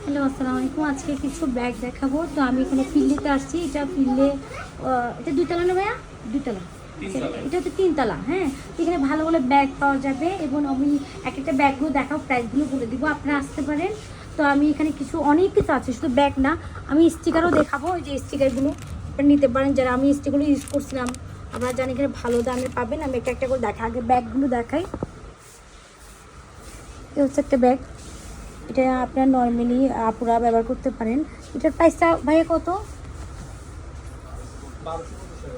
Hello, আসসালামু আলাইকুম। আজকে কিছু ব্যাগ দেখাবো। তো আমি এখানে ফিল্ডেতে আসছি। এটা ফিল্ডে এটা দুইতলা না ভাইয়া? দুইতলা। এটা হচ্ছে তিনতলা। হ্যাঁ, এখানে ভালো ভালো ব্যাগ পাওয়া যাবে এবং আমি এক একটা ব্যাগগুলো দেখাও, প্রাইসগুলো বলে দিব, আপনারা আসতে পারেন। তো আমি এখানে অনেক কিছু আছে, শুধু ব্যাগ না, আমি স্টিকারও দেখাবো। এই যে স্টিকারগুলো আপনারা নিতে পারেন, যারা আমি স্টিকারগুলো ইউজ করছিলাম। আপনারা জানি এখানে ভালো দামে পাবেন। আমি একটা একটা করে দেখা, আগে ব্যাগগুলো দেখাই। এ হচ্ছে একটা ব্যাগ, এটা আপনার নর্মালি আপুরা ব্যবহার করতে পারেন। এটার প্রাইসটা ভাইয়া কত?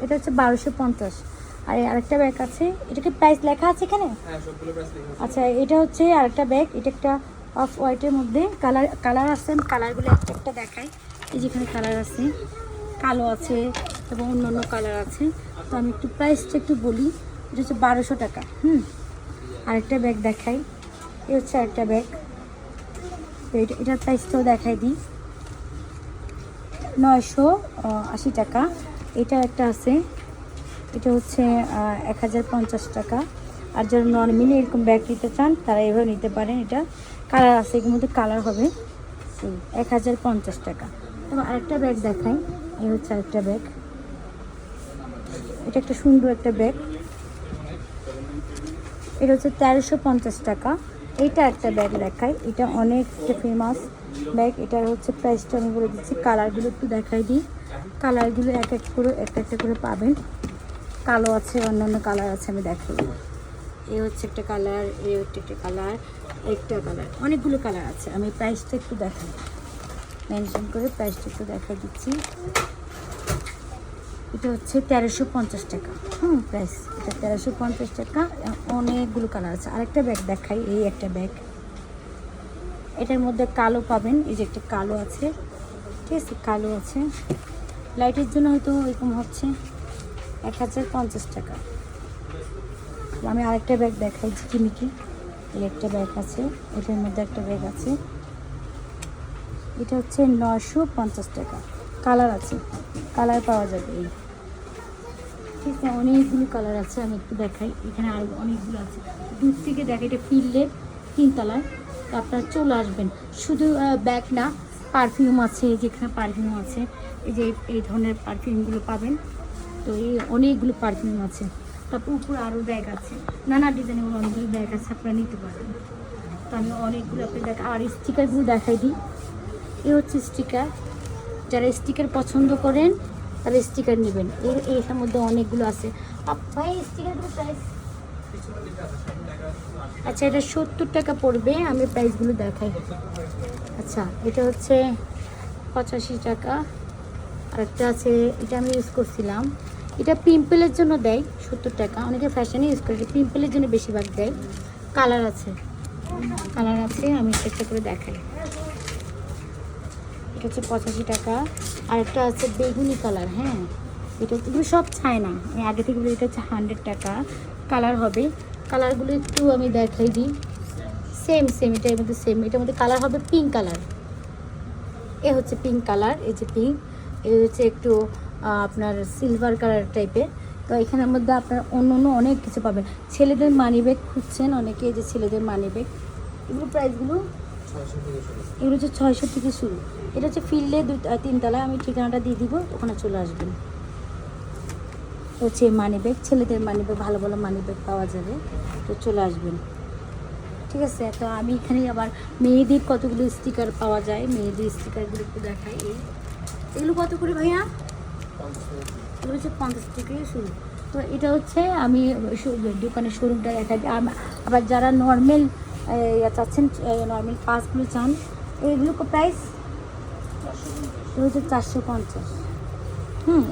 এটা হচ্ছে 1250। আর আরেকটা ব্যাগ আছে, এটা কি প্রাইস লেখা আছে এখানে? আচ্ছা, এটা হচ্ছে আরেকটা ব্যাগ, এটা একটা অফ হোয়াইটের মধ্যে কালার আছে। আমি কালারগুলো একটা একটা দেখাই। এই যেখানে কালার আছে, কালো আছে এবং অন্য কালার আছে। তো আমি একটু প্রাইসটা একটু বলি। এটা হচ্ছে 1200 টাকা। আরেকটা ব্যাগ দেখাই, এ হচ্ছে আরেকটা ব্যাগ। তো এটার প্রাইসটাও দেখাই দিই, 980 টাকা। এটা একটা আছে, এটা হচ্ছে 1050 টাকা। আর যারা নর্মালি এরকম ব্যাগ নিতে চান তারা এভাবে নিতে পারেন। এটা কালার আছে, এর মধ্যে কালার হবে। 1050 টাকা। তবে আরেকটা ব্যাগ দেখাই, এই হচ্ছে আরেকটা ব্যাগ। এটা একটা সুন্দর একটা ব্যাগ, এটা হচ্ছে 1350 টাকা। এইটা একটা ব্যাগ দেখাই, এটা অনেক ফেমাস ব্যাগ। এটার হচ্ছে প্রাইসটা আমি বলে দিচ্ছি। কালারগুলো একটু দেখাই দিই। কালারগুলো এক একটা করে পাবেন। কালো আছে, অন্যান্য কালার আছে, আমি দেখাই। এই হচ্ছে একটা কালার, এই হচ্ছে একটা কালার, একটা কালার, অনেকগুলো কালার আছে। আমি প্রাইসটা একটু দেখাই, মেনশন করে প্রাইসটা একটু দেখাই দিচ্ছি। এটা হচ্ছে 1350 টাকা। প্রাইস এটা 1350 টাকা। অনেকগুলো কালার আছে। আরেকটা ব্যাগ দেখাই, এই একটা ব্যাগ, এটার মধ্যে কালো পাবেন। এই যে একটা কালো আছে, ঠিক আছে, কালো আছে। লাইটের জন্য হয়তো এরকম হচ্ছে। 1050 টাকা। আমি আরেকটা ব্যাগ দেখাই, ঝিকিমিকি। এই একটা ব্যাগ আছে, এটার মধ্যে একটা ব্যাগ আছে, এটা হচ্ছে 950 টাকা। কালার আছে, কালার পাওয়া যাবে। এই ঠিক আছে, অনেকগুলো কালার আছে, আমি একটু দেখাই। এখানে আরও অনেকগুলো আছে, দূর থেকে দেখাই। এটা ফিল্ডের তিনতলায়। তো আপনারা চলে আসবেন। শুধু ব্যাগ না, পারফিউম আছে, যেখানে পারফিউম আছে, এই যে এই ধরনের পারফিউমগুলো পাবেন। তো এই অনেকগুলো পারফিউম আছে। তারপর উপরে আরও ব্যাগ আছে, নানা ডিজাইনের অনেকগুলো ব্যাগ আছে, আপনারা নিতে পারবেন। তো আমি অনেকগুলো আপনি দেখা, আর স্টিকারগুলো দেখাই দিই। এ হচ্ছে স্টিকার, যারা স্টিকার পছন্দ করেন তারা স্টিকার নেবেন। এটার মধ্যে অনেকগুলো আছে। ভাই স্টিকারগুলো প্রাইস? আচ্ছা, এটা 70 টাকা পড়বে। আমি প্রাইসগুলো দেখাই। আচ্ছা, এটা হচ্ছে 85 টাকা। আরেকটা আছে, এটা আমি ইউজ করছিলাম। এটা পিম্পলের জন্য দেয় 70 টাকা। অনেকে ফ্যাশনে ইউজ করে, পিম্পলের জন্য বেশিরভাগ দেয়। কালার আছে, কালার আছে, আমি একটা করে দেখাই। এটা হচ্ছে 85 টাকা। আরেকটা আছে বেগুনি কালার। হ্যাঁ, এগুলো সব ছায় না, আমি আগে থেকে বলি। এটা হচ্ছে 100 টাকা। কালার হবে, কালারগুলো একটু আমি দেখাই দিই। সেম এটার মধ্যে সেম, এটার মধ্যে কালার হবে পিঙ্ক কালার। এ হচ্ছে পিঙ্ক কালার, এই যে পিঙ্ক। এ হচ্ছে একটু আপনার সিলভার কালার টাইপের। তো এখানের মধ্যে আপনার অন্য অনেক কিছু পাবেন। ছেলেদের মানি ব্যাগ খুঁজছেন অনেকে, এই যে ছেলেদের মানি ব্যাগ। এগুলো প্রাইসগুলো, এগুলো হচ্ছে 600 থেকে শুরু। এটা হচ্ছে ফিল্ডে তিনতলা। আমি ঠিকানাটা দিয়ে দিব, ওখানে চলে আসবেন। হচ্ছে মানি ব্যাগ, ছেলেদের মানি ব্যাগ, ভালো ভালো মানি ব্যাগ পাওয়া যাবে। তো চলে আসবেন, ঠিক আছে। তো আমি এখানে আবার মেয়েদের কতগুলো স্টিকার পাওয়া যায়, মেয়েদের স্টিকারগুলো একটু দেখাই। এগুলো কত করে ভাইয়া? এগুলো হচ্ছে 50 থেকে শুরু। তো এটা হচ্ছে আমি দোকানের শোরুমটা দেখাই। আবার যারা নর্মাল চাচ্ছেন, নর্মাল পাসগুলো চান, এগুলো প্রাইস এগুলো হচ্ছে 450।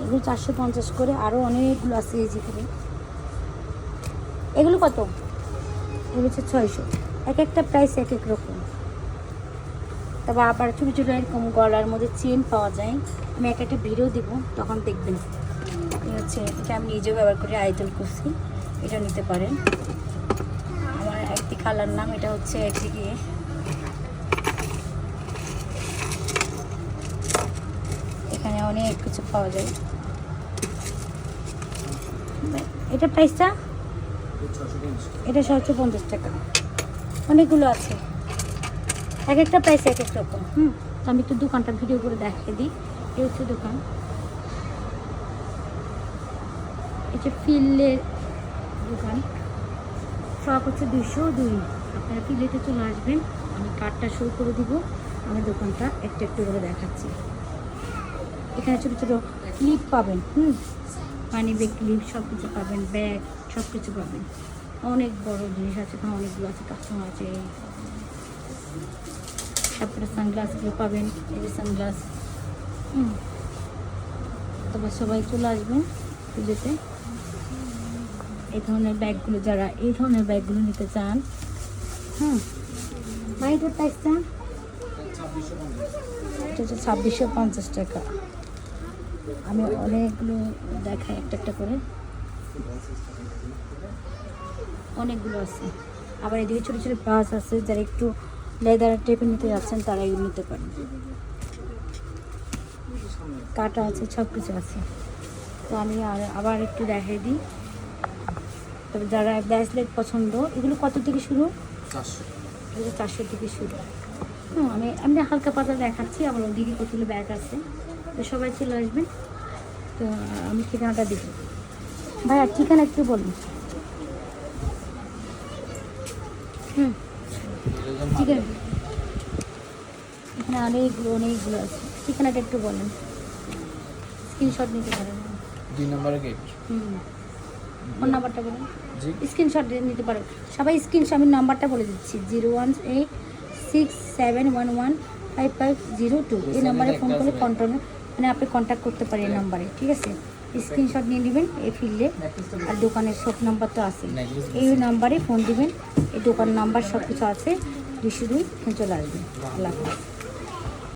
এগুলো 450 করে। আরও অনেকগুলো আছে এই যেখানে। এগুলো কত? এগুলো হচ্ছে 600। এক একটা প্রাইস এক এক রকম। তবে আবার ছোটো ছোটো এরকম গলার মধ্যে চেন পাওয়া যায়। আমি এক একটা ভিডিও দিব, তখন দেখবেন। হচ্ছে এটা আমি নিজেও ব্যবহার করে আয়তন করছি, এটা নিতে পারেন। আমার একটি কালার নাম, এটা হচ্ছে একদিকে, এখানে অনেক কিছু পাওয়া যায়। এটা প্রাইসটা, এটা 750 টাকা। অনেকগুলো আছে। এক একটা প্রাইস এক এক রকম। তো আমি একটু দোকানটা ভিডিও করে দেখিয়ে দিই। এই হচ্ছে দোকান, এই যে ফিল্ডের দোকান, সব হচ্ছে 202। আপনারা ফিল্ডেতে চলে আসবেন, আমি কার্ডটা শো করে দিব, আমি দোকানটা একটু একটু করে দেখাচ্ছি। এখানে ছোটো ছোটো ক্লিপ পাবেন, পানি ব্যাগ ক্লিপ সব কিছু পাবেন, ব্যাগ সব কিছু পাবেন। অনেক বড় জিনিস আছে, এখানে অনেকগুলো আছে, কাস্টমার আছে। তারপরে সানগ্লাসগুলো পাবেন, এই যে সানগ্লাস। তবে সবাই চলে আসবেন পুজোতে। এই ধরনের ব্যাগগুলো, যারা এই ধরনের ব্যাগগুলো নিতে চান, বাইরের প্রাইসটা এটা হচ্ছে 2650 টাকা। আমি অনেকগুলো দেখাই একটা একটা করে, অনেকগুলো আছে। আবার এদিকে ছোটো ছোটো ব্রাশ আছে, যারা একটু লেদার টেপে নিতে যাচ্ছেন তারা এগুলো নিতে পারেন। কাটা আছে, সব কিছু আছে। তো আমি আবার একটু দেখাই দিই। তবে যারা ব্রেসলেট পছন্দ, এগুলো কত থেকে শুরু? 400 থেকে শুরু। আমি হালকা পাতলা দেখাচ্ছি, আবার ওদিকে কতগুলো ব্যাগ আছে। তো সবাই চলে আসবেন। তো আমি ঠিকানাটা দিব। ভাইয়া ঠিকানা একটু বলুন। ঠিক আছে, এখানে অনেকগুলো আছে। ঠিকানাটা একটু বলেন, স্ক্রিনশট নিতে পারেন। 2 নম্বরের গেট। ফোন নাম্বারটা বলুন, স্ক্রিনশট নিতে পারেন সবাই। স্ক্রিনশট আমি নাম্বারটা বলে দিচ্ছি, 01867115502। এই নাম্বারে ফোন করলে মানে আপনি কন্ট্যাক্ট করতে পারেন এই নাম্বারে, ঠিক আছে? স্ক্রিনশট নিয়ে নেবেন এই ফিল্ডে। আর দোকানের সব নাম্বার তো আছে, এই নাম্বারে ফোন দিবেন। এই দোকান নাম্বার সব কিছু আছে, 202 চলে আসবেন। আল্লাহ হাফেজ।